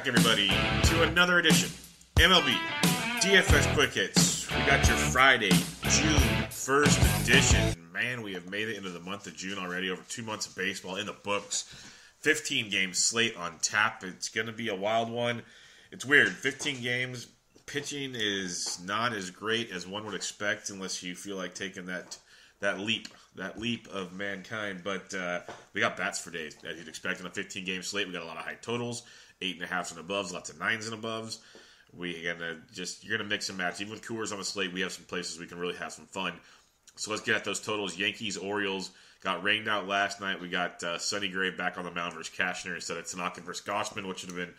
back, everybody, to another edition MLB DFS Quick Hits. We got your Friday, June 1st edition. Man, we have made it into the month of June already. Over 2 months of baseball in the books. 15-game slate on tap. It's going to be a wild one. It's weird. 15 games. Pitching is not as great as one would expect unless you feel like taking that leap of mankind. But we got bats for days, as you'd expect in a 15-game slate. We got a lot of high totals, 8.5s and above, lots of 9s and above. You're gonna mix and match. Even with Coors on the slate, we have some places we can really have some fun. So let's get at those totals. Yankees, Orioles got rained out last night. We got Sonny Gray back on the mound versus Cashner instead of Tanaka versus Gossman, which would have been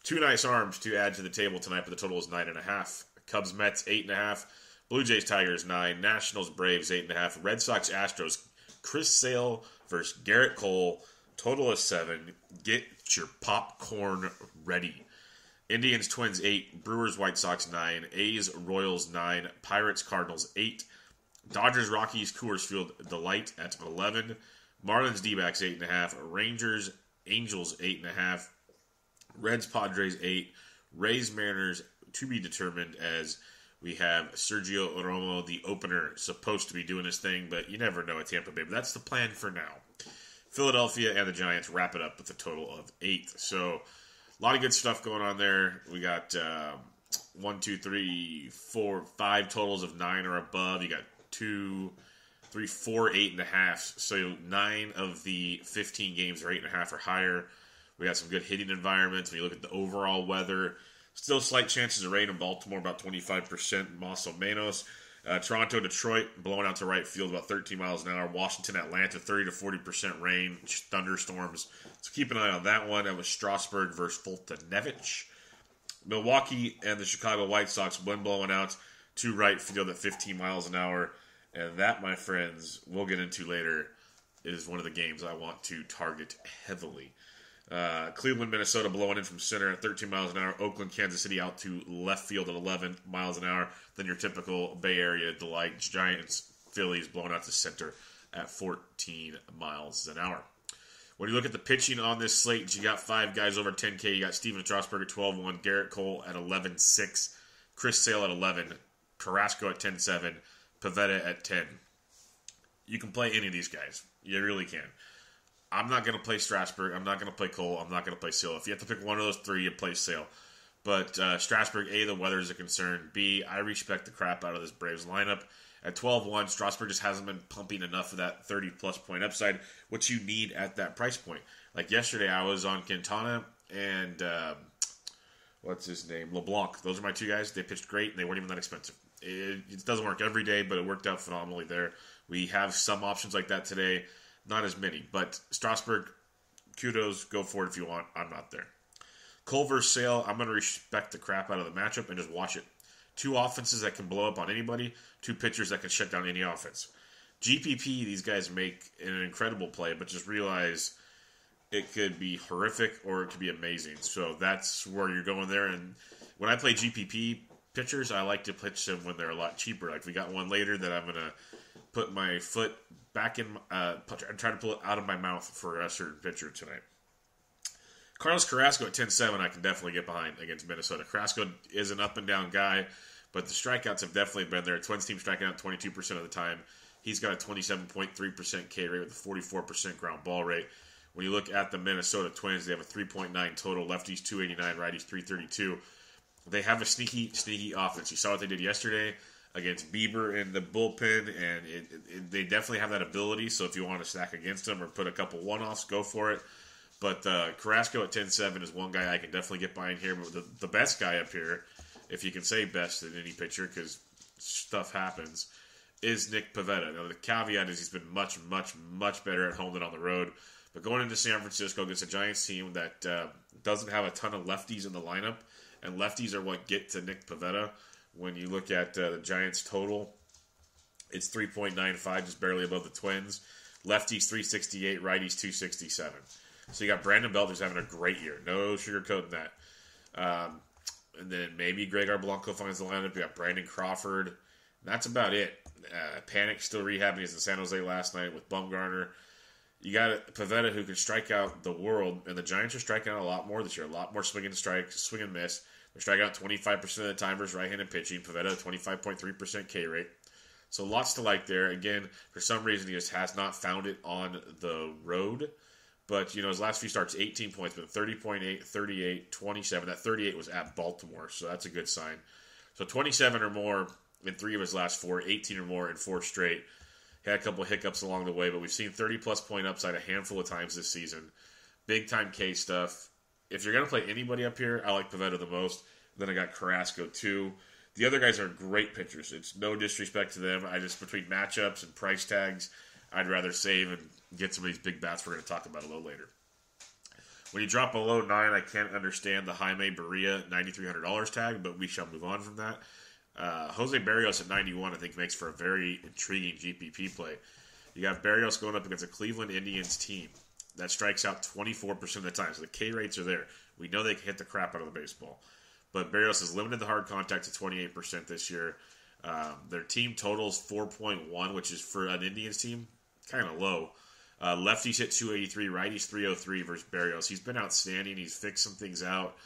two nice arms to add to the table tonight, but the total is 9.5. Cubs, Mets, 8.5. Blue Jays, Tigers, 9. Nationals, Braves, 8.5. Red Sox, Astros, Chris Sale versus Garrett Cole. Total is 7. Get your popcorn ready. Indians, Twins, 8. Brewers, White Sox, 9. A's, Royals, 9. Pirates, Cardinals, 8. Dodgers, Rockies, Coors Field, Delight at 11. Marlins, D-backs, 8.5. Rangers, Angels, 8.5. Reds, Padres, 8. Rays, Mariners, to be determined, as we have Sergio Romo, the opener, supposed to be doing his thing, but you never know at Tampa Bay. But that's the plan for now. Philadelphia and the Giants wrap it up with a total of 8. So a lot of good stuff going on there. We got 1, 2, 3, 4, 5 totals of 9 or above. You got 2, 3, 4, 8.5. So 9 of the 15 games are 8.5 or higher. We got some good hitting environments. When you look at the overall weather, still slight chances of rain in Baltimore, about 25%, más o menos. Toronto, Detroit, blowing out to right field about 13 miles an hour. Washington, Atlanta, 30 to 40% rain, thunderstorms. So keep an eye on that one. That was Strasburg versus Fultonevich. Milwaukee and the Chicago White Sox, wind blowing out to right field at 15 miles an hour. And that, my friends, we'll get into later, is one of the games I want to target heavily. Cleveland, Minnesota blowing in from center at 13 miles an hour. Oakland, Kansas City out to left field at 11 miles an hour. Then your typical Bay Area delight. Giants, Phillies blowing out to center at 14 miles an hour. When you look at the pitching on this slate, you got 5 guys over 10K. You got Steven Strasburg at 12-1, Garrett Cole at 11-6, Chris Sale at 11, Carrasco at 10-7, Pivetta at 10. You can play any of these guys. You really can. I'm not going to play Strasburg. I'm not going to play Cole. I'm not going to play Sale. If you have to pick one of those 3, you play Sale. But Strasburg, A, the weather is a concern. B, I respect the crap out of this Braves lineup. At 12-1, Strasburg just hasn't been pumping enough of that 30-plus point upside, which you need at that price point. Like yesterday, I was on Quintana and, what's his name? LeBlanc. Those are my 2 guys. They pitched great, and they weren't even that expensive. It doesn't work every day, but it worked out phenomenally there. We have some options like that today. Not as many, but Strasburg, kudos, go for it if you want. I'm not there. Cole versus Sale, I'm going to respect the crap out of the matchup and just watch it. 2 offenses that can blow up on anybody, 2 pitchers that can shut down any offense. GPP, these guys make an incredible play, but just realize it could be horrific or it could be amazing. So that's where you're going there. And when I play GPP pitchers, I like to pitch them when they're a lot cheaper. Like we got one later that I'm going to put my foot back in, try to pull it out of my mouth for a certain pitcher tonight. Carlos Carrasco at 10-7, I can definitely get behind against Minnesota. Carrasco is an up-and-down guy, but the strikeouts have definitely been there. Twins team striking out 22% of the time. He's got a 27.3% K rate with a 44% ground ball rate. When you look at the Minnesota Twins, they have a 3.9 total. Lefties 289, righties 332. They have a sneaky offense. You saw what they did yesterday against Bieber in the bullpen, and they definitely have that ability. So if you want to stack against them or put a couple one-offs, go for it. But Carrasco at 10-7 is one guy I can definitely get behind here. But the best guy up here, if you can say best in any pitcher, because stuff happens, is Nick Pivetta. Now, the caveat is he's been much, much, much better at home than on the road. But going into San Francisco against a Giants team that doesn't have a ton of lefties in the lineup, and lefties are what get to Nick Pivetta. When you look at the Giants' total, it's 3.95, just barely above the Twins. Lefties 368, righties 267. So you got Brandon Belt, who's having a great year. No sugarcoating that. And then maybe Greg Blanco finds the lineup. You got Brandon Crawford. That's about it. Panic still rehabbing. He's in San Jose last night with Bumgarner. You got Pivetta who can strike out the world, and the Giants are striking out a lot more this year. A lot more swing and miss. They're striking out 25% of the time versus right-handed pitching. Pivetta, 25.3% K rate. So lots to like there. Again, for some reason, he just has not found it on the road. But, his last few starts, 18 points, but 30.8, 38, 27. That 38 was at Baltimore, so that's a good sign. So 27 or more in 3 of his last 4, 18 or more in 4 straight. Had a couple of hiccups along the way, but we've seen 30-plus point upside a handful of times this season. Big-time K stuff. If you're going to play anybody up here, I like Pivetta the most. Then I got Carrasco, too. The other guys are great pitchers. It's no disrespect to them. Between matchups and price tags, I'd rather save and get some of these big bats we're going to talk about a little later. When you drop below 9, I can't understand the Jaime Barria $9,300 tag, but we shall move on from that. Jose Barrios at 91, I think, makes for a very intriguing GPP play. You got Barrios going up against a Cleveland Indians team that strikes out 24% of the time, so the K rates are there. We know they can hit the crap out of the baseball. But Barrios has limited the hard contact to 28% this year. Their team totals 4.1, which is for an Indians team kind of low. Lefties hit 283, righties 303 versus Barrios. He's been outstanding. He's fixed some things out.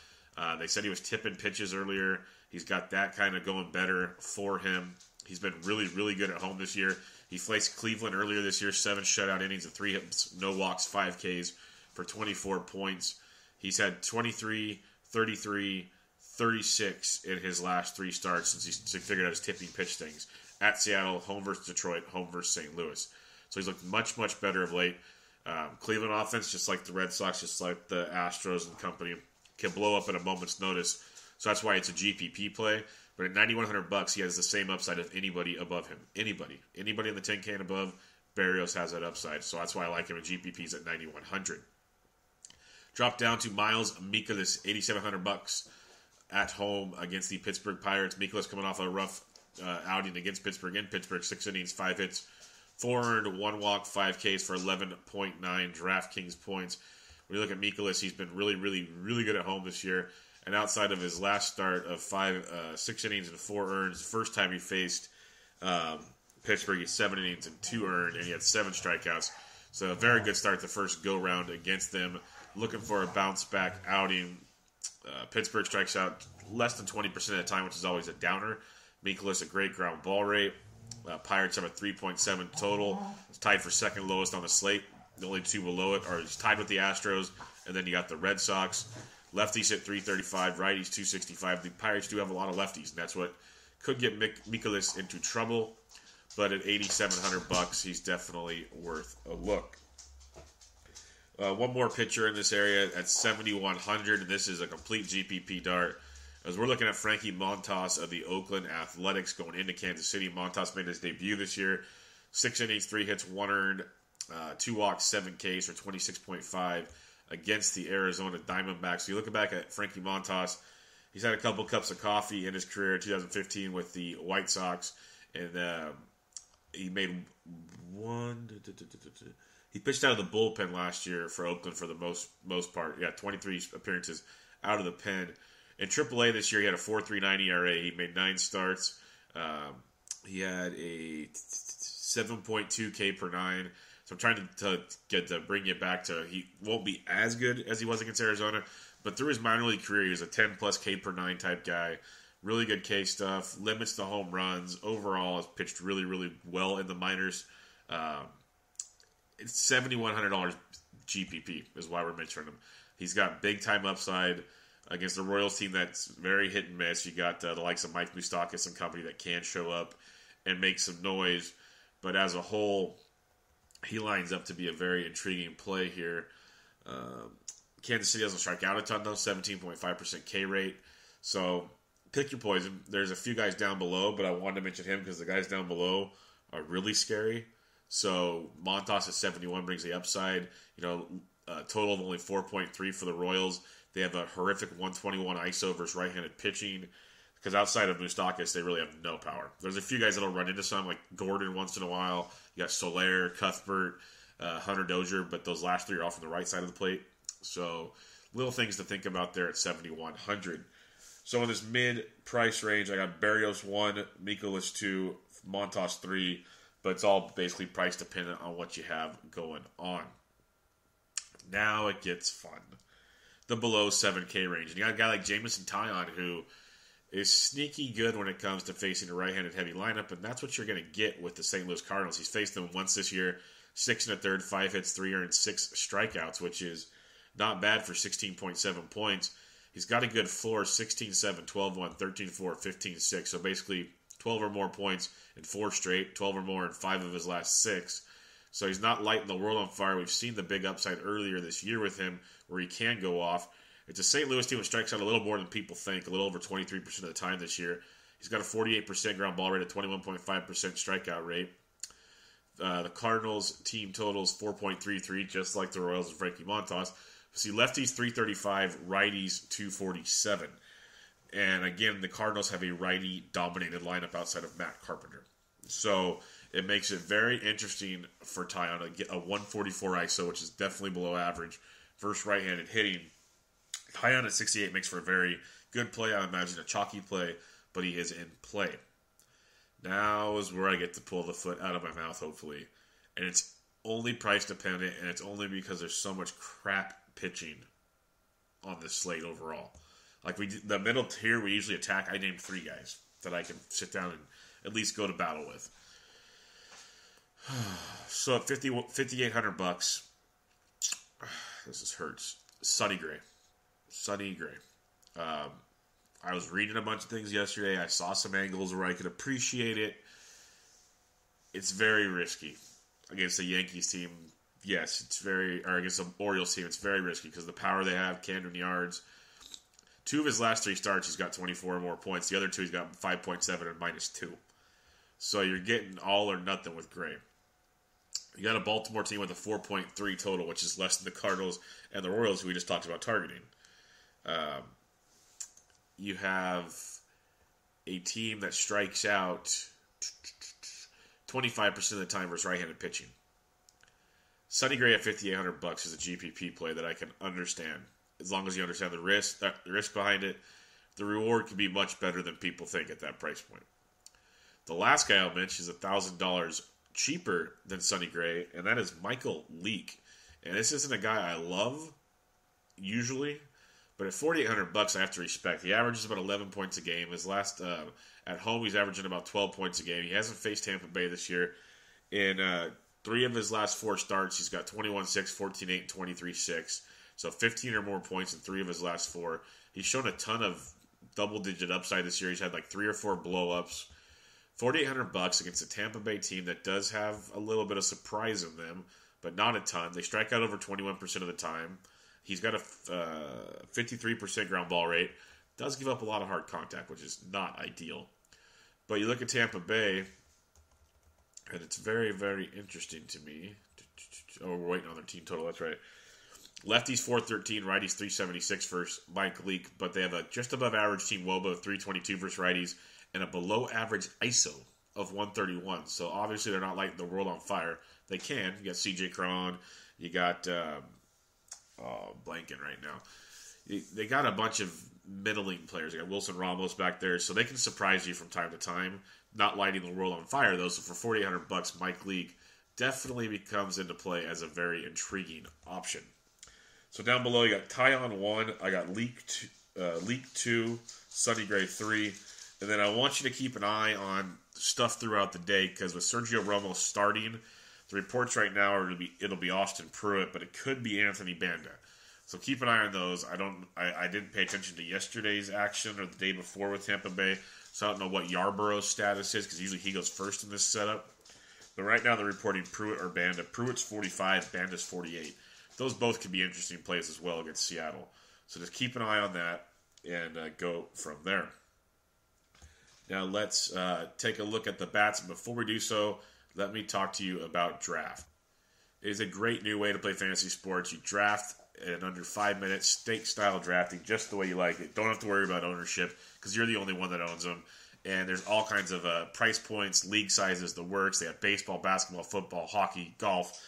They said he was tipping pitches earlier. He's got that kind of going better for him. He's been really, really good at home this year. He faced Cleveland earlier this year, 7 shutout innings of 3 hits, no walks, 5 Ks for 24 points. He's had 23, 33, 36 in his last 3 starts since he's figured out his tipping pitch things. At Seattle, home versus Detroit, home versus St. Louis. So he's looked much, much better of late. Cleveland offense, just like the Red Sox, just like the Astros and company, can blow up at a moment's notice. So that's why it's a GPP play. But at $9,100, he has the same upside of anybody above him. Anybody in the 10K and above, Barrios has that upside. So that's why I like him at GPPs at $9,100. Drop down to Miles Mikolas, $8,700 at home against the Pittsburgh Pirates. Mikolas coming off a rough outing against Pittsburgh. In Pittsburgh, 6 innings, 5 hits, 4 earned, 1 walk, 5 Ks for 11.9 DraftKings points. When you look at Mikolas, he's been really, really, really good at home this year. And outside of his last start of 6 innings and 4 earns, the first time he faced Pittsburgh, he had 7 innings and 2 earned, and he had 7 strikeouts. So a very good start the first go-round against them. Looking for a bounce-back outing. Pittsburgh strikes out less than 20% of the time, which is always a downer. Mikolas, a great ground ball rate. Pirates have a 3.7 total. It's tied for second lowest on the slate. The only 2 below it are tied with the Astros, and then you got the Red Sox. Lefties hit 335, righties 265. The Pirates do have a lot of lefties, and that's what could get Mikolas into trouble. But at $8,700, he's definitely worth a look. One more pitcher in this area at $7,100, and this is a complete GPP dart. As we're looking at Frankie Montas of the Oakland Athletics going into Kansas City. Montas made his debut this year. 6 innings, 3 hits, 1 earned, 2 walks, 7 Ks for 26.5 against the Arizona Diamondbacks. So you look back at Frankie Montas, he's had a couple cups of coffee in his career. 2015 with the White Sox, and he made he pitched out of the bullpen last year for Oakland for the most part. He got 23 appearances out of the pen. In AAA this year, he had a 4.39 ERA. He made 9 starts. He had a 7.2 K per 9. So I'm trying to bring you back to, he won't be as good as he was against Arizona, but through his minor league career, he was a 10-plus K per 9 type guy. Really good K stuff. Limits the home runs. Overall, has pitched really, really well in the minors. It's $7,100 GPP is why we're mentioning him. He's got big-time upside against the Royals team that's very hit and miss. You got the likes of Mike Moustakas and company that can show up and make some noise. But as a whole, he lines up to be a very intriguing play here. Kansas City doesn't strike out a ton, though, 17.5% K rate. So pick your poison. There's a few guys down below, but I wanted to mention him because the guys down below are really scary. So Montas at 71 brings the upside. Total of only 4.3 for the Royals. They have a horrific 121 ISO versus right-handed pitching. Because outside of Moustakas, they really have no power. There's a few guys that'll run into some, like Gordon once in a while. You got Soler, Cuthbert, Hunter Dozier, but those last 3 are all from the right side of the plate. So little things to think about there at 7,100. So in this mid-price range, I got Barrios 1, Mikolas 2, Montas 3, but it's all basically price dependent on what you have going on. Now it gets fun. The below 7K range. And you got a guy like Jameson Taillon who is sneaky good when it comes to facing a right-handed heavy lineup, and that's what you're going to get with the St. Louis Cardinals. He's faced them once this year, 6 1/3, 5 hits, 3 earned, 6 strikeouts, which is not bad for 16.7 points. He's got a good floor, 16-7, 12-1, 13-4, 15-6, so basically 12 or more points in 4 straight, 12 or more in 5 of his last 6. So he's not lighting the world on fire. We've seen the big upside earlier this year with him where he can go off. It's a St. Louis team that strikes out a little more than people think, a little over 23% of the time this year. He's got a 48% ground ball rate, a 21.5% strikeout rate. The Cardinals team totals 4.33, just like the Royals and Frankie Montas. See, lefties 335, righties 247. And again, the Cardinals have a righty-dominated lineup outside of Matt Carpenter. So it makes it very interesting for Taillon to get a 144 ISO, which is definitely below average, versus right-handed hitting. Taillon at 68 makes for a very good play. I imagine a chalky play, but he is in play. Now is where I get to pull the foot out of my mouth, hopefully. And it's only price dependent, and it's only because there's so much crap pitching on this slate overall. Like the middle tier we usually attack, I named 3 guys that I can sit down and at least go to battle with. So at $5,800, this hurts. Sonny Gray. I was reading a bunch of things yesterday. I saw some angles where I could appreciate it. It's very risky against the Yankees team. Yes, or against the Orioles team, it's very risky because the power they have, Camden Yards. 2 of his last 3 starts, he's got 24 or more points. The other 2, he's got 5.7 and -2. So you're getting all or nothing with Gray. You got a Baltimore team with a 4.3 total, which is less than the Cardinals and the Royals, who we just talked about targeting. You have a team that strikes out 25% of the time versus right-handed pitching. Sonny Gray at $5,800 is a GPP play that I can understand. As long as you understand the risk behind it, the reward can be much better than people think at that price point. The last guy I'll mention is $1,000 cheaper than Sonny Gray, and that is Michael Leake. And this isn't a guy I love, usually, but at $4,800, I have to respect. He averages about 11 points a game. His last at home, he's averaging about 12 points a game. He hasn't faced Tampa Bay this year. In 3 of his last 4 starts, he's got 21-6, 14-8, and 23-6. So 15 or more points in 3 of his last 4. He's shown a ton of double-digit upside this year. He's had like 3 or 4 blow-ups. $4,800 against a Tampa Bay team that does have a little bit of surprise in them, but not a ton. They strike out over 21% of the time. He's got a 53% ground ball rate. Does give up a lot of hard contact, which is not ideal. But you look at Tampa Bay, and it's very, very interesting to me. Oh, we're waiting on their team total. That's right. Lefties 413, righties 376 versus Mike Leake, but they have a just above average team WOBA of 322 versus righties and a below average ISO of 131. So obviously they're not lighting the world on fire. They can. You got CJ Cron. You got blanking right now. They got a bunch of middling players. They got Wilson Ramos back there, so they can surprise you from time to time. Not lighting the world on fire though. So for $4,800, Mike Leake definitely becomes into play as a very intriguing option. So down below, you got Taillon 1, I got Leake 2, Sonny Gray 3, and then I want you to keep an eye on stuff throughout the day because with Sergio Romo starting, the reports right now are it'll be Austin Pruitt, but it could be Anthony Banda. So keep an eye on those. I didn't pay attention to yesterday's action or the day before with Tampa Bay, so I don't know what Yarborough's status is because usually he goes first in this setup. But right now they're reporting Pruitt or Banda. Pruitt's 45, Banda's 48. Those both could be interesting plays as well against Seattle. So just keep an eye on that and go from there. Now let's take a look at the bats. Before we do so, let me talk to you about Draft. It is a great new way to play fantasy sports. You draft in under 5 minutes, stake-style drafting, just the way you like it. Don't have to worry about ownership because you're the only one that owns them. And there's all kinds of price points, league sizes, the works. They have baseball, basketball, football, hockey, golf.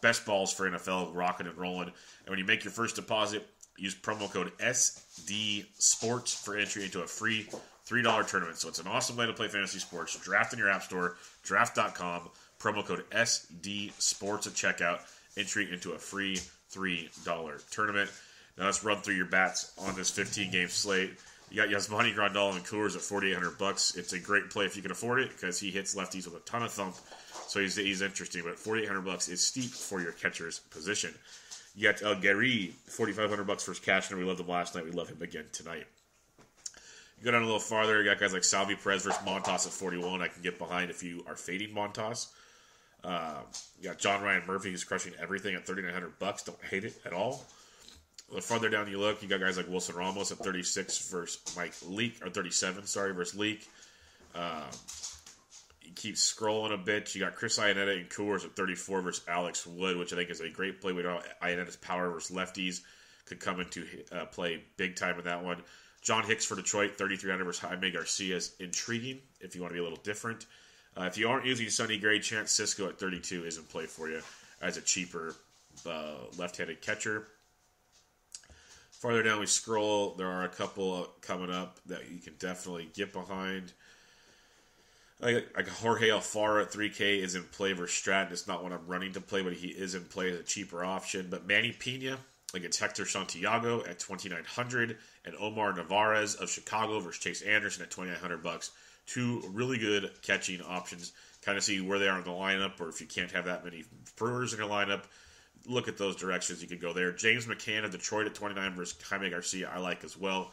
Best balls for NFL, rocking and rolling. And when you make your first deposit, use promo code SDSports for entry into a free $3 tournament. So it's an awesome way to play fantasy sports. Draft in your app store, draft.com, promo code SDSports at checkout, entry into a free tournament. Now let's run through your bats on this 15-game slate. You got Yasmani Grandal and Coors at $4,800. It's a great play if you can afford it because he hits lefties with a ton of thump, so he's interesting. But $4,800 is steep for your catcher's position. You got Gary, $4,500 for his Cashner. We loved him last night. We love him again tonight. You go down a little farther. You got guys like Salvi Perez versus Montas at 41. I can get behind if you are fading Montas. You got John Ryan Murphy, who's crushing everything at $3,900. Don't hate it at all. The farther down you look, you got guys like Wilson Ramos at 36 versus Mike Leake, or 37, versus Leake. You keep scrolling a bit. You got Chris Iannetta and Coors at 34 versus Alex Wood, which I think is a great play. We know Iannetta's power versus lefties could come into play big time in that one. John Hicks for Detroit, 3,300 versus Jaime Garcia is intriguing if you want to be a little different. If you aren't using Sonny Gray, Chance Sisco at 32 is in play for you as a cheaper left-handed catcher. Farther down we scroll, there are a couple coming up that you can definitely get behind. Like Jorge Alfaro at 3K is in play versus Stratton. It's not one I'm running to play, but he is in play as a cheaper option. But Manny Pena against Hector Santiago at $2,900, and Omar Narvaez of Chicago versus Chase Anderson at $2,900. Two really good catching options. Kind of see where they are in the lineup, or if you can't have that many Brewers in your lineup, look at those directions. You could go there. James McCann of Detroit at 29 versus Jaime Garcia, I like as well.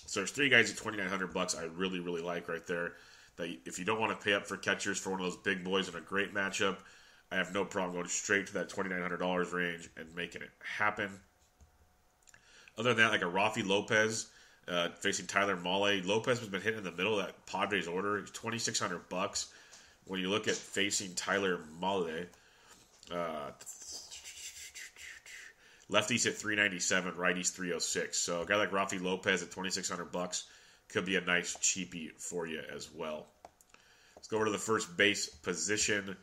So there's three guys at $2,900 I really, really like right there. That if you don't want to pay up for catchers for one of those big boys in a great matchup, I have no problem going straight to that $2,900 range and making it happen. Other than that, like a Rafi Lopez facing Tyler Mahle. Lopez has been hitting in the middle of that Padres order. He's $2,600. When you look at facing Tyler Mahle, lefties at $397, righties $306. So a guy like Rafi Lopez at $2,600 could be a nice cheapie for you as well. Let's go over to the first base position.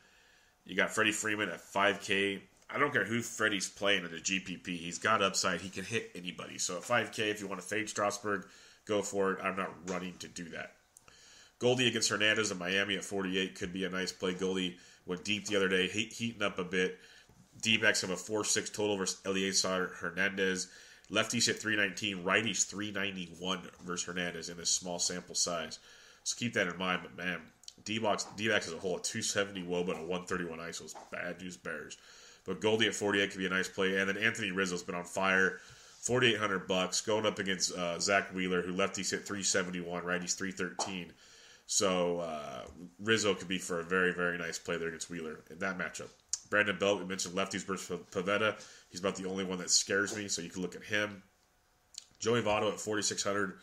You got Freddie Freeman at 5K. I don't care who Freddie's playing in the GPP. He's got upside. He can hit anybody. So at 5K, if you want to fade Strasburg, go for it. I'm not running to do that. Goldie against Hernandez in Miami at 48 could be a nice play. Goldie went deep the other day, heating up a bit. D-backs have a 4-6 total versus Eliezer Hernandez. Lefties hit 319, righties 391 versus Hernandez in this small sample size. So keep that in mind. But man, D-backs as a whole at 270 WOBA and a 131 ISO is bad news bears. But Goldie at 48 could be a nice play. And then Anthony Rizzo's been on fire. $4,800 going up against Zach Wheeler, who lefties hit 371, righties 313. So Rizzo could be for a very, very nice play there against Wheeler in that matchup. Brandon Belt, we mentioned lefties versus Pavetta. He's about the only one that scares me, so you can look at him. Joey Votto at $4,600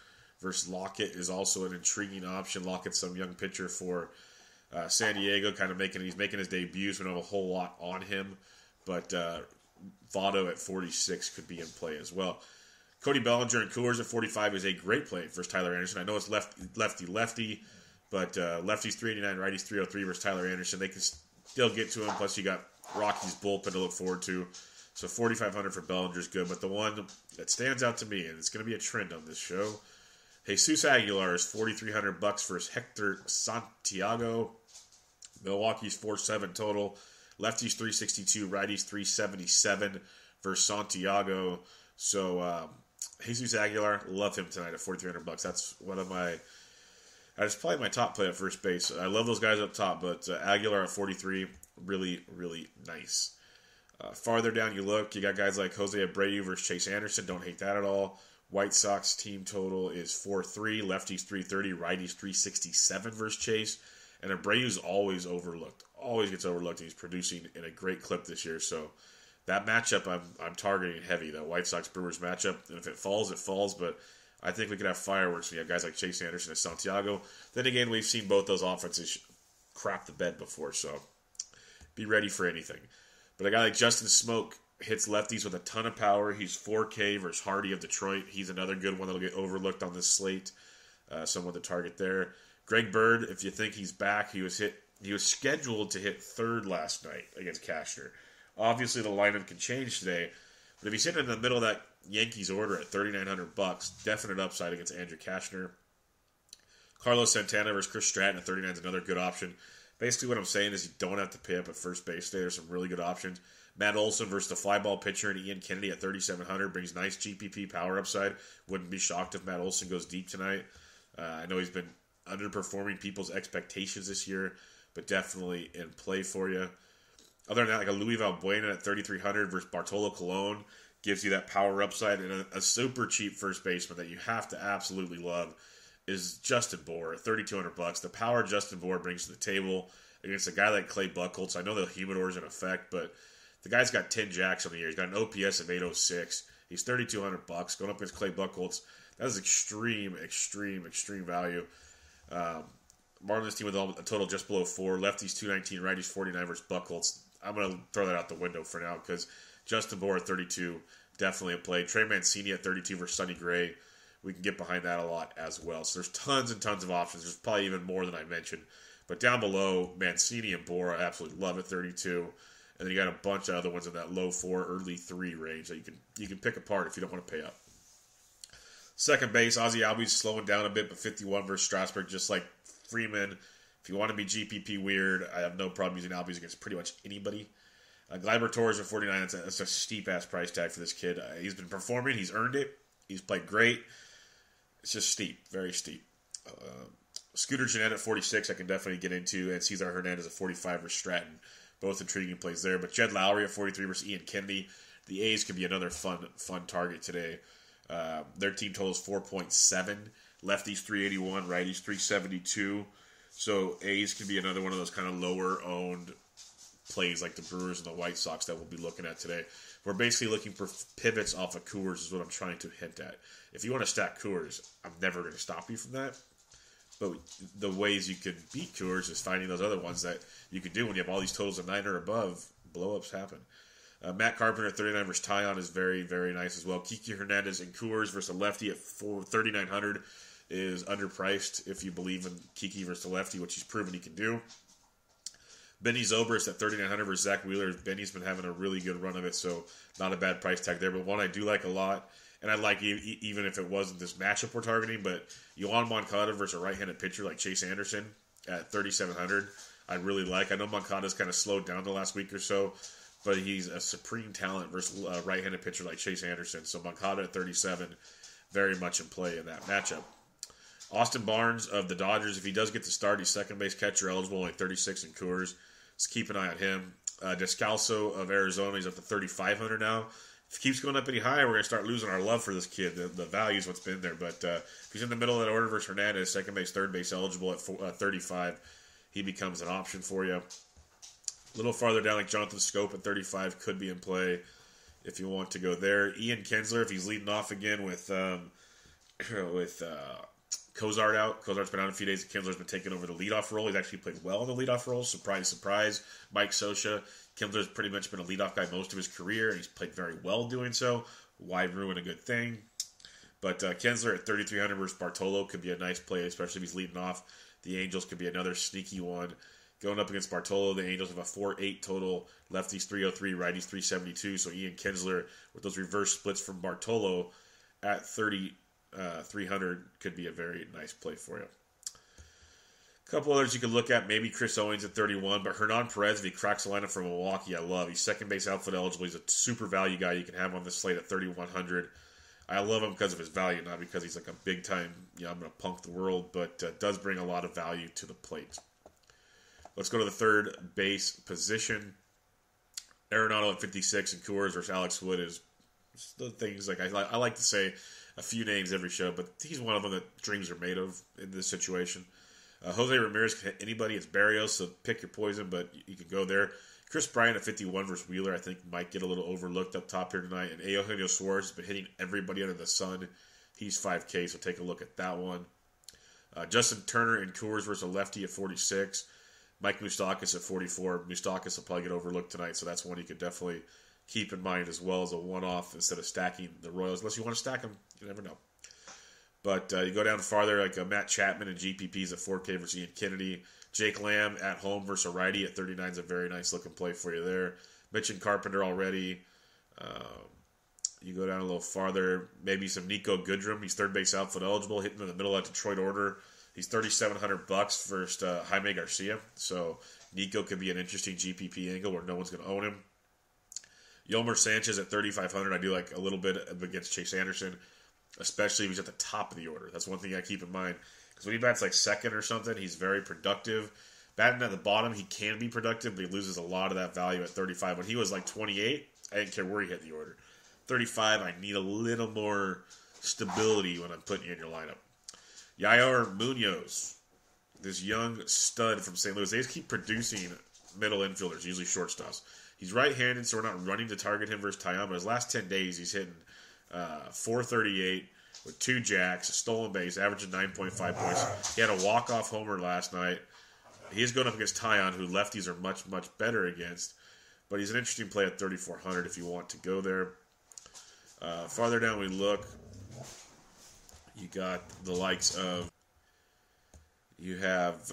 versus Lockett is also an intriguing option. Lockett's some young pitcher for San Diego, he's making his debut, so we don't have a whole lot on him. But Votto at 46 could be in play as well. Cody Bellinger and Coors at 45 is a great play versus Tyler Anderson. I know it's lefty, but lefties 389, righties 303 versus Tyler Anderson. They can still get to him. Plus, you got Rocky's bullpen to look forward to. So $4,500 for Bellinger is good. But the one that stands out to me, and it's going to be a trend on this show, Jesus Aguilar is $4,300 versus Hector Santiago. Milwaukee's 4.7 total. Lefties 362, righties 377 versus Santiago. So Jesus Aguilar, love him tonight at $4,300. That's one of my... That's probably my top play at first base. I love those guys up top, but Aguilar at 43, really, really nice. Farther down you look, you got guys like Jose Abreu versus Chase Anderson. Don't hate that at all. White Sox team total is 4.3, lefties 330, righties 367 versus Chase. And Abreu's always overlooked. Always gets overlooked. He's producing in a great clip this year. So that matchup I'm targeting heavy, the White Sox-Brewers matchup. And if it falls, it falls. But I think we could have fireworks when you have guys like Chase Anderson and Santiago. Then again, we've seen both those offenses crap the bed before. So be ready for anything. But a guy like Justin Smoke hits lefties with a ton of power. He's 4K versus Hardy of Detroit. He's another good one that'll get overlooked on this slate. Someone to target there. Greg Bird, if you think he's back, he was scheduled to hit third last night against Cashner. Obviously, the lineup can change today, but if he's sitting in the middle of that Yankees order at $3,900, definite upside against Andrew Cashner. Carlos Santana versus Chris Stratton at 39 is another good option. Basically, what I'm saying is you don't have to pay up at first base today. There's some really good options. Matt Olson versus the fly ball pitcher and Ian Kennedy at 3,700 brings nice GPP power upside. Wouldn't be shocked if Matt Olson goes deep tonight. I know he's been underperforming people's expectations this year, but definitely in play for you. Other than that, like a Luis Valbuena at 3,300 versus Bartolo Colon gives you that power upside, and a super cheap first baseman that you have to absolutely love is Justin Bour at 3,200 bucks. The power Justin Bour brings to the table against a guy like Clay Buchholz. I know the humidor is in effect, but the guy's got 10 jacks on the year. He's got an OPS of 806. He's 3,200 bucks going up against Clay Buchholz. That is extreme value. Marlins team with a total just below 4. Lefties 219, righties 49 versus Buchholz. I'm going to throw that out the window for now because Justin Bour at 32, definitely a play. Trey Mancini at 32 versus Sonny Gray. We can get behind that a lot as well. So there's tons and tons of options. There's probably even more than I mentioned. But down below, Mancini and Bour, I absolutely love at 32. And then you got a bunch of other ones in that low 4, early 3 range that you can pick apart if you don't want to pay up. Second base, Ozzie Albies slowing down a bit, but 51 versus Strasburg, just like Freeman. If you want to be GPP weird, I have no problem using Albies against pretty much anybody. Gleyber Torres at 49, that's a steep-ass price tag for this kid. He's been performing. He's earned it. He's played great. It's just steep, very steep. Scooter Gennett at 46, I can definitely get into, and Cesar Hernandez at 45 versus Stratton. Both intriguing plays there. But Jed Lowry at 43 versus Ian Kennedy. The A's could be another fun target today. Their team total is 4.7. Lefties 381, righties 372. So A's can be another one of those kind of lower-owned plays like the Brewers and the White Sox that we'll be looking at today. We're basically looking for pivots off of Coors is what I'm trying to hint at. If you want to stack Coors, I'm never going to stop you from that. But the ways you can beat Coors is finding those other ones that you can do when you have all these totals of 9 or above. Blow-ups happen. Matt Carpenter at 39 versus Tyon is very, very nice as well. Kiki Hernandez and Coors versus a lefty at 3,900 is underpriced if you believe in Kiki versus the lefty, which he's proven he can do. Benny Zobrist at 3,900 versus Zach Wheeler. Benny's been having a really good run of it, so not a bad price tag there. But one I do like a lot, and I like even if it wasn't this matchup we're targeting, but Yoan Moncada versus a right-handed pitcher like Chase Anderson at 3,700, I really like. I know Moncada's kind of slowed down the last week or so, but he's a supreme talent versus a right-handed pitcher like Chase Anderson. So Moncada at 37, very much in play in that matchup. Austin Barnes of the Dodgers, if he does get to start, he's second base catcher eligible, only 36 in Coors. Let's keep an eye on him. Descalso of Arizona, he's up to 3,500 now. If he keeps going up any higher, we're going to start losing our love for this kid. The value is what's been there. But if he's in the middle of that order versus Hernandez, second base, third base eligible at 35, he becomes an option for you. A little farther down, like Jonathan Scope at 35 could be in play if you want to go there. Ian Kinsler, if he's leading off again with Cozart out. Cozart's been out a few days. Kinsler's been taking over the leadoff role. He's actually played well in the leadoff role. Surprise, surprise. Mike Scioscia. Kinsler's pretty much been a leadoff guy most of his career, and he's played very well doing so. Why ruin a good thing? But Kinsler at 3,300 versus Bartolo could be a nice play, especially if he's leading off. The Angels could be another sneaky one. Going up against Bartolo, the Angels have a 4-8 total. Lefties 303, righties 372. So Ian Kinsler, with those reverse splits from Bartolo at 300 could be a very nice play for you. A couple others you could look at, maybe Chris Owings at 31, but Hernan Perez, if he cracks the lineup from Milwaukee, I love. He's second base outfield eligible. He's a super value guy you can have on this slate at 3,100. I love him because of his value, not because he's like a big time, I'm going to punk the world, but does bring a lot of value to the plate. Let's go to the third base position. Arenado at 56 and Coors versus Alex Wood is the things like I like to say a few names every show, but he's one of them that dreams are made of in this situation. Jose Ramirez can hit anybody. It's Barrios, so pick your poison, but you can go there. Chris Bryant at 51 versus Wheeler, I think might get a little overlooked up top here tonight. And Eugenio Suarez has been hitting everybody under the sun. He's 5K, so take a look at that one. Justin Turner and Coors versus a lefty at 46. Mike Moustakas at 44. Moustakas will probably get overlooked tonight, so that's one you could definitely keep in mind as well as a one-off instead of stacking the Royals. Unless you want to stack them, you never know. But you go down farther, like Matt Chapman and GPPs at 4K versus Ian Kennedy. Jake Lamb at home versus a righty at 39 is a very nice looking play for you there. Mentioned Carpenter already. You go down a little farther, maybe some Nico Goodrum. He's third base outfield eligible, hitting in the middle of that Detroit order. He's $3,700 versus Jaime Garcia. So Nico could be an interesting GPP angle where no one's going to own him. Yolmer Sanchez at 3,500. I do like a little bit against Chase Anderson, especially if he's at the top of the order. That's one thing I keep in mind. Because when he bats like second or something, he's very productive. Batting at the bottom, he can be productive, but he loses a lot of that value at 35. When he was like 28, I didn't care where he hit the order. 35, I need a little more stability when I'm putting you in your lineup. Yair Munoz, this young stud from St. Louis. They just keep producing middle infielders, usually shortstops. He's right-handed, so we're not running to target him versus Taillon, but his last 10 days, he's hitting .438 with 2 jacks, a stolen base, averaging 9.5 points. He had a walk-off homer last night. He's going up against Taillon, who lefties are much, much better against. But he's an interesting play at 3,400 if you want to go there. Farther down we look, you got the likes of, you have,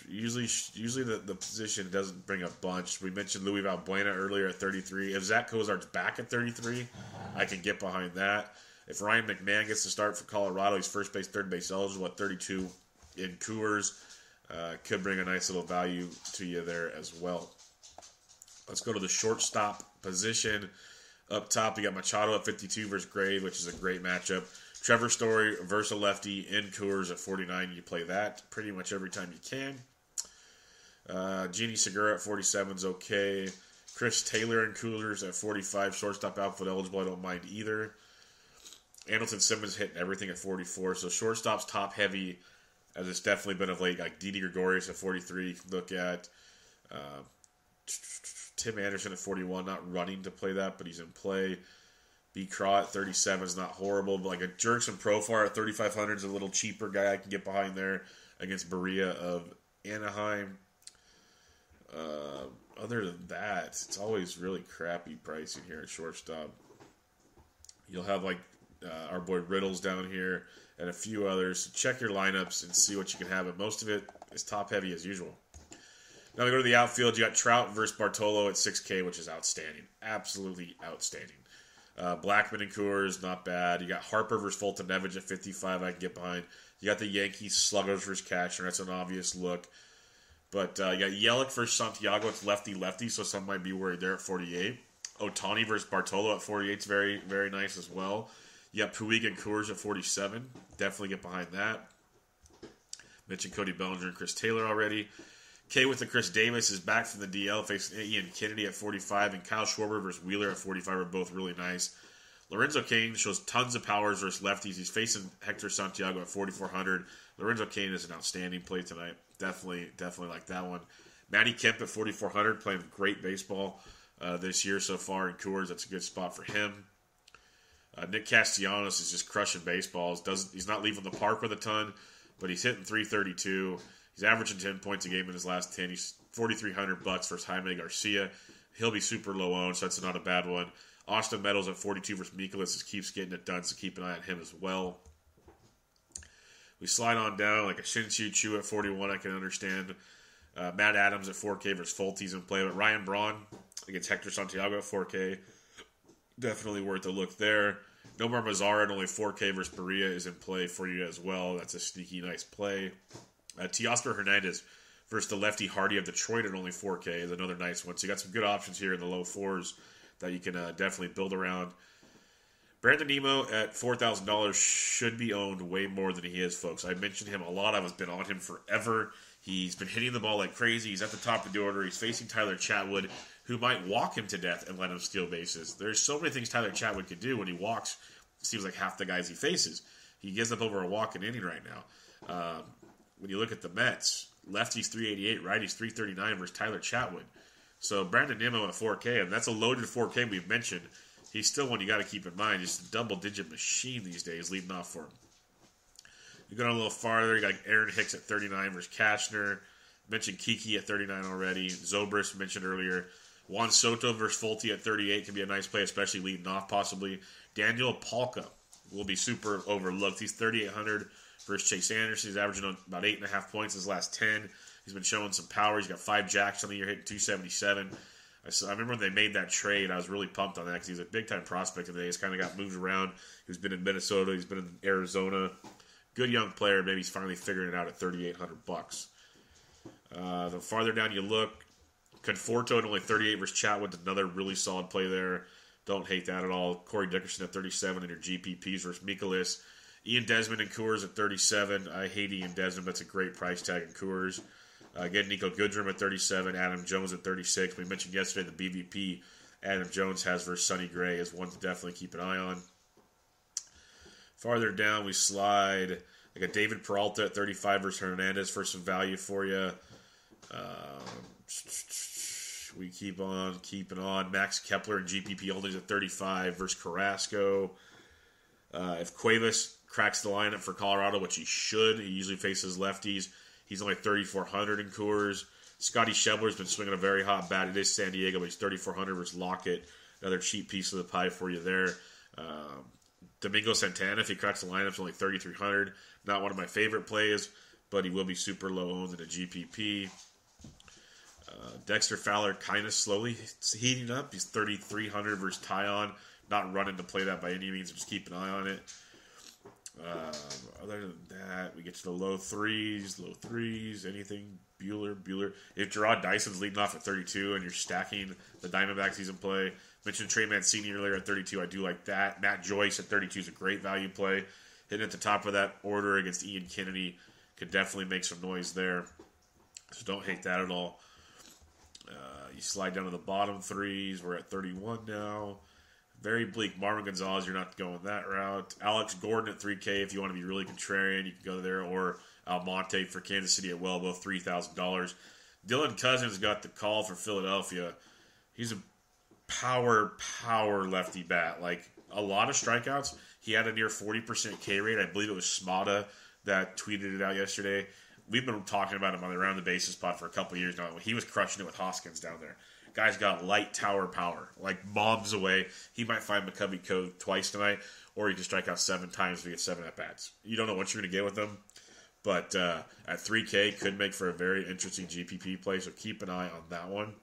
usually the position doesn't bring a bunch. We mentioned Louis Valbuena earlier at 33. If Zach Cozart's back at 33, I can get behind that. If Ryan McMahon gets to start for Colorado, he's first base, third base eligible at 32 in Coors. Could bring a nice little value to you there as well. Let's go to the shortstop position. Up top, you got Machado at 52 versus Gray, which is a great matchup. Trevor Story versus a lefty in Coors at 49. You play that pretty much every time you can. Jeannie Segura at 47 is okay. Chris Taylor in Coors at 45. Shortstop outfield eligible. I don't mind either. Andrelton Simmons hitting everything at 44. So shortstop's top heavy, as it's definitely been of late. Like Didi Gregorius at 43. You can look at Tim Anderson at 41. Not running to play that, but he's in play. B. Craw at 37 is not horrible, but like a Jerkson Profar at 3,500 is a little cheaper guy I can get behind there against Berea of Anaheim. Other than that, it's always really crappy pricing here at shortstop. You'll have like our boy Riddles down here and a few others. So check your lineups and see what you can have, but most of it is top heavy as usual. Now we go to the outfield. You got Trout versus Bartolo at 6K, which is outstanding. Absolutely outstanding. Blackman and Coors, not bad. You got Harper versus Fulton-Nevich at 55, I can get behind. You got the Yankees sluggers versus Cashner. That's an obvious look. But you got Yelich versus Santiago. It's lefty-lefty, so some might be worried there at 48. Ohtani versus Bartolo at 48 is very, very nice as well. You got Puig and Coors at 47. Definitely get behind that. Mentioned Cody Bellinger and Chris Taylor already. K with the Chris Davis is back from the DL, facing Ian Kennedy at 45, and Kyle Schwarber versus Wheeler at 45 are both really nice. Lorenzo Cain shows tons of powers versus lefties. He's facing Hector Santiago at 4,400. Lorenzo Cain is an outstanding play tonight. Definitely like that one. Matty Kemp at 4,400, playing great baseball this year so far in Coors. That's a good spot for him. Nick Castellanos is just crushing baseballs. He's not leaving the park with a ton, but he's hitting 332. He's averaging 10 points a game in his last 10. He's $4,300 versus Jaime Garcia. He'll be super low owned, so that's not a bad one. Austin Meadows at 42 versus Mikolas just keeps getting it done, so keep an eye on him as well. We slide on down, like a Shin-Soo Choo at 41, I can understand. Matt Adams at 4K versus Fultz in play. But Ryan Braun against Hector Santiago at 4K. Definitely worth a look there. Nomar Mazara at only 4K versus Berea is in play for you as well. That's a sneaky, nice play. Teoscar Hernandez versus the lefty Hardy of Detroit at only 4K is another nice one. So you got some good options here in the low fours that you can definitely build around. Brandon Nimmo at $4,000 should be owned way more than he is, folks. I mentioned him a lot. I've been on him forever. He's been hitting the ball like crazy. He's at the top of the order. He's facing Tyler Chatwood, who might walk him to death and let him steal bases. There's so many things Tyler Chatwood could do when he walks. It seems like half the guys he faces. He gives up over a walk an inning right now. When you look at the Mets, lefty's 388, righty's 339 versus Tyler Chatwood. So Brandon Nimmo at 4K, and that's a loaded 4K we've mentioned. He's still one you got to keep in mind. Just a double-digit machine these days, leading off for him. You go down a little farther, you got Aaron Hicks at 39 versus Cashner. Mentioned Kiki at 39 already. Zobrist mentioned earlier. Juan Soto versus Fulte at 38 can be a nice play, especially leading off possibly. Daniel Palka will be super overlooked. He's 3,800 versus Chase Anderson. He's averaging on about 8.5 points his last 10. He's been showing some power. He's got 5 jacks on the year, hitting 277. I remember when they made that trade, I was really pumped on that because he's a big-time prospect today. He's kind of got moved around. He's been in Minnesota. He's been in Arizona. Good young player. Maybe he's finally figuring it out at $3,800. The farther down you look, Conforto at only 38 versus Chatwood, another really solid play there. Don't hate that at all. Corey Dickerson at 37 in your GPPs versus Mikolas. Ian Desmond and Coors at 37. I hate Ian Desmond. That's a great price tag in Coors. Again, Nico Goodrum at 37. Adam Jones at 36. We mentioned yesterday the BVP Adam Jones has versus Sonny Gray is one to definitely keep an eye on. Farther down, we slide. I got David Peralta at 35 versus Hernandez for some value for you. We keep on keeping on. Max Kepler and GPP only at 35 versus Carrasco. If Cuevas cracks the lineup for Colorado, which he should, he usually faces lefties. He's only 3,400 in Coors. Scotty Schebler's been swinging a very hot bat. It is San Diego, but he's 3,400 versus Lockett. Another cheap piece of the pie for you there. Domingo Santana, if he cracks the lineup, is only 3,300. Not one of my favorite plays, but he will be super low owned in a GPP. Dexter Fowler kind of slowly heating up. He's 3,300 versus Tyon. Not running to play that by any means. Just keep an eye on it. Other than that, we get to the low threes. Anything Bueller. If Gerard Dyson's leading off at 32 and you're stacking the Diamondbacks he's in play, mentioned Trey Mancini earlier at 32. I do like that. Matt Joyce at 32 is a great value play. Hitting at the top of that order against Ian Kennedy could definitely make some noise there. So don't hate that at all. You slide down to the bottom threes. We're at 31 now. Very bleak. Marvin Gonzalez, you're not going that route. Alex Gordon at 3K if you want to be really contrarian, you can go there. Or Almonte for Kansas City at well above $3,000. Dylan Cousins got the call for Philadelphia. He's a power lefty bat. Like, a lot of strikeouts. He had a near 40% K rate. I believe it was Smada that tweeted it out yesterday. We've been talking about him on the Around the Bases spot for a couple years now. He was crushing it with Hoskins down there. Guy's got light tower power, like bombs away. He might find McCovey Cove twice tonight, or he can strike out 7 times to get 7 at-bats. You don't know what you're going to get with him, but at 3K, could make for a very interesting GPP play, so keep an eye on that one.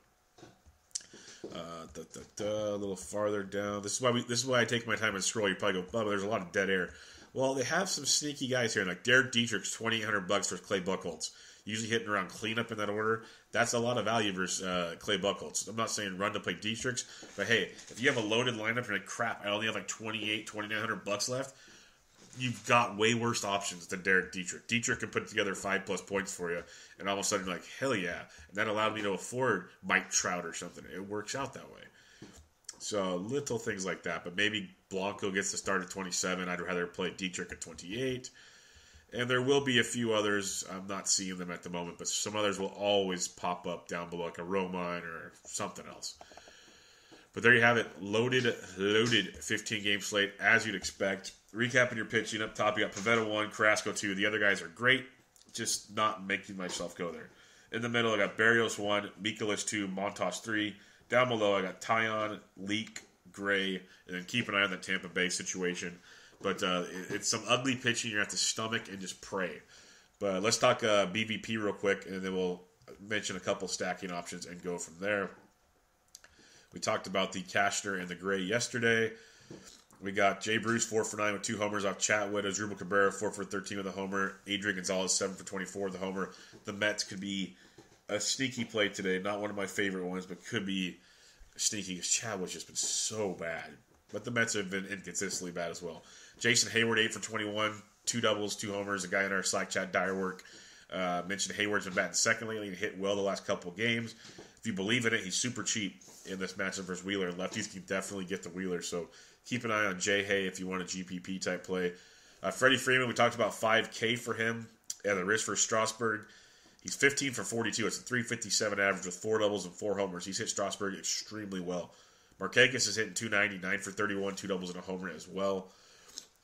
A little farther down. This is why I take my time and scroll. You probably go, Bubba, there's a lot of dead air. Well, they have some sneaky guys here, like Derek Dietrich's $2,800 versus Clay Buchholz. Usually hitting around cleanup in that order. That's a lot of value versus Clay Buchholz. I'm not saying run to play Dietrich's, but hey, if you have a loaded lineup, you're like, crap, I only have like $2,900 left. You've got way worse options than Derek Dietrich. Dietrich can put together 5+ points for you, and all of a sudden you're like, hell yeah. And that allowed me to afford Mike Trout or something. It works out that way. So little things like that. But maybe Blanco gets to start at 27. I'd rather play Dietrich at 28. And there will be a few others. I'm not seeing them at the moment, but some others will always pop up down below, like a Romine or something else. But there you have it. Loaded 15-game slate, as you'd expect. Recapping your pitching up top, you got Pivetta 1, Carrasco 2. The other guys are great, just not making myself go there. In the middle, I got Berrios 1, Mikolas 2, Montas 3. Down below, I got Tyon, Leak, Gray, and then keep an eye on that Tampa Bay situation. But it's some ugly pitching you have to stomach and just pray. But let's talk BVP real quick, and then we'll mention a couple stacking options and go from there. We talked about the Cashner and the Gray yesterday. We got Jay Bruce 4 for 9 with 2 homers off Chatwood. Asdrubal Cabrera 4 for 13 with a homer. Adrian Gonzalez 7 for 24 with a homer. The Mets could be a sneaky play today. Not one of my favorite ones, but could be sneaky because Chatwood's just been so bad. But the Mets have been inconsistently bad as well. Jason Hayward 8 for 21, 2 doubles, 2 homers. A guy in our Slack chat, Dire Work, mentioned Hayward's been batting second lately and hit well the last couple of games. If you believe in it, he's super cheap in this matchup versus Wheeler. Lefties can definitely get the Wheeler, so keep an eye on Jay Hay if you want a GPP type play. Freddie Freeman, we talked about 5K for him at the risk for Strasburg. He's 15 for 42. It's a 357 average with 4 doubles and 4 homers. He's hit Strasburg extremely well. Markakis is hitting 299 for 31, 2 doubles and a homer as well.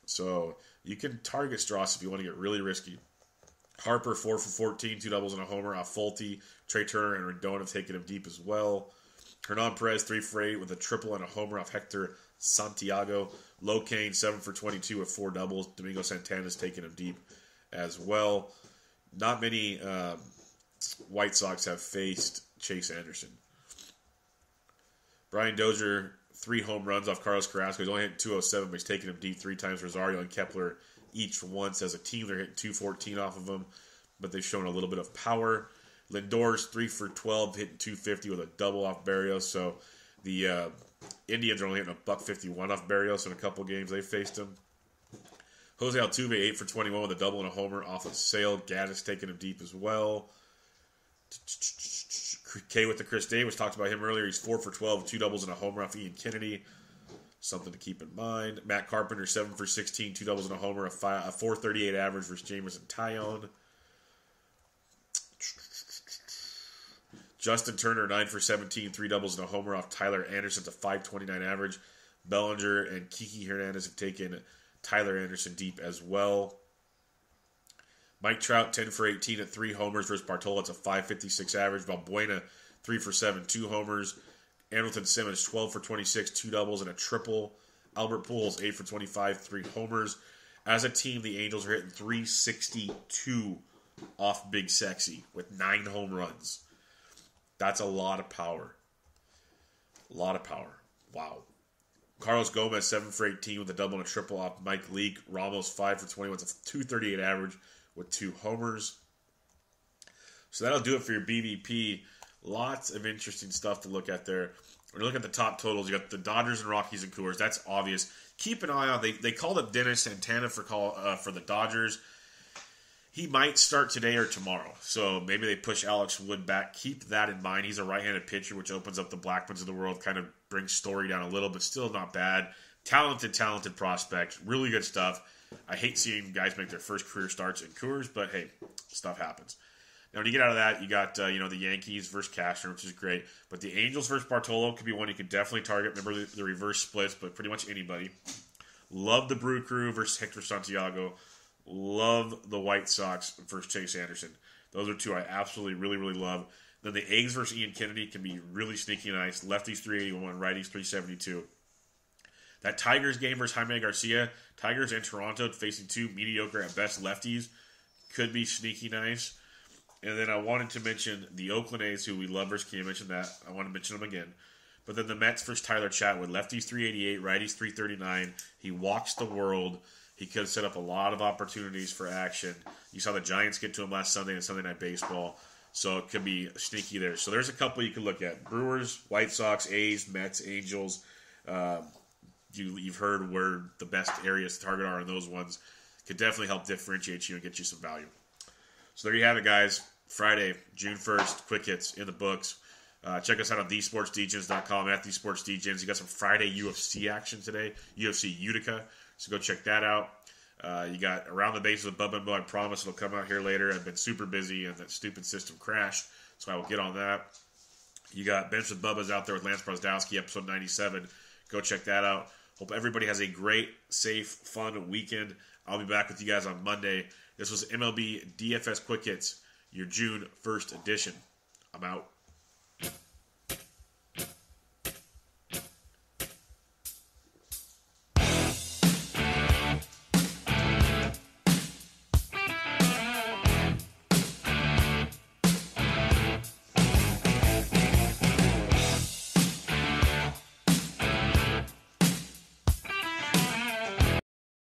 So you can target Strauss if you want to get really risky. Harper 4 for 14, 2 doubles and a homer off Fulte. Trey Turner and Rendon have taken him deep as well. Hernan Perez 3 for 8 with a triple and a homer off Hector Santiago. Locane 7 for 22 with 4 doubles. Domingo Santana's taken him deep as well. Not many White Sox have faced Chase Anderson. Brian Dozier, 3 home runs off Carlos Carrasco. He's only hitting 207, but he's taken him deep 3 times. Rosario and Kepler each once. As a team, they're hitting 214 off of him, but they've shown a little bit of power. Lindor's 3 for 12, hitting 250 with a double off Berrios. So the Indians are only hitting a $151 off Berrios in a couple games they faced him. Jose Altuve 8 for 21 with a double and a homer off of Sale. Gaddis taking him deep as well. K with the Chris Davis, talked about him earlier. He's 4 for 12 with 2 doubles and a homer off Ian Kennedy. Something to keep in mind. Matt Carpenter 7 for 16, 2 doubles and a homer, a 438 average versus Jamerson Taillon. Justin Turner 9 for 17, 3 doubles and a homer off Tyler Anderson's a 529 average. Bellinger and Kiki Hernandez have taken Tyler Anderson deep as well. Mike Trout 10 for 18 at 3 homers versus Bartolo. It's a 556 average. Valbuena 3 for 7, 2 homers. Andrelton Simmons 12 for 26, 2 doubles and a triple. Albert Pujols 8 for 25, 3 homers. As a team, the Angels are hitting 362 off Big Sexy with 9 home runs. That's a lot of power. A lot of power. Wow. Carlos Gomez 7 for 18 with a double and a triple off Mike Leake. Ramos 5 for 21 with a 238 average with 2 homers. So that'll do it for your BVP. Lots of interesting stuff to look at there. When you look at the top totals, you got the Dodgers and Rockies and Coors. That's obvious. Keep an eye on. They called up Dennis Santana for the Dodgers. He might start today or tomorrow. So maybe they push Alex Wood back. Keep that in mind. He's a right-handed pitcher, which opens up the Blackmons of the world. Kind of brings Story down a little, but still not bad. Talented prospect. Really good stuff. I hate seeing guys make their first career starts in Coors, but hey, stuff happens. Now, when you get out of that, you got the Yankees versus Cashner, which is great. But the Angels versus Bartolo could be one you could definitely target. Remember the reverse splits, but pretty much anybody. Love the Brew Crew versus Hector Santiago. Love the White Sox versus Chase Anderson. Those are two I absolutely really love. Then the A's versus Ian Kennedy can be really sneaky nice. Lefties 381, righties 372. That Tigers game versus Jaime Garcia. Tigers and Toronto facing 2 mediocre at best lefties. Could be sneaky nice. And then I wanted to mention the Oakland A's, who we love versus Key. I mentioned that. I want to mention them again. But then the Mets versus Tyler Chatwood. Lefties 388, righties 339. He walks the world. He could have set up a lot of opportunities for action. You saw the Giants get to him last Sunday in Sunday Night Baseball. So it could be sneaky there. So there's a couple you can look at. Brewers, White Sox, A's, Mets, Angels. You've heard where the best areas to target are on those ones. Could definitely help differentiate you and get you some value. So there you have it, guys. Friday, June 1st, quick hits in the books. Check us out on thesportsdgens.com, at thesportsdgens. You got some Friday UFC action today, UFC Utica. So go check that out. You got Around the Bases with Bubba and Bo. I promise it'll come out here later. I've been super busy and that stupid system crashed, so I will get on that. You got Bench with Bubba's out there with Lance Brosdowski, episode 97. Go check that out. Hope everybody has a great, safe, fun weekend. I'll be back with you guys on Monday. This was MLB DFS Quick Hits, your June 1st edition. I'm out.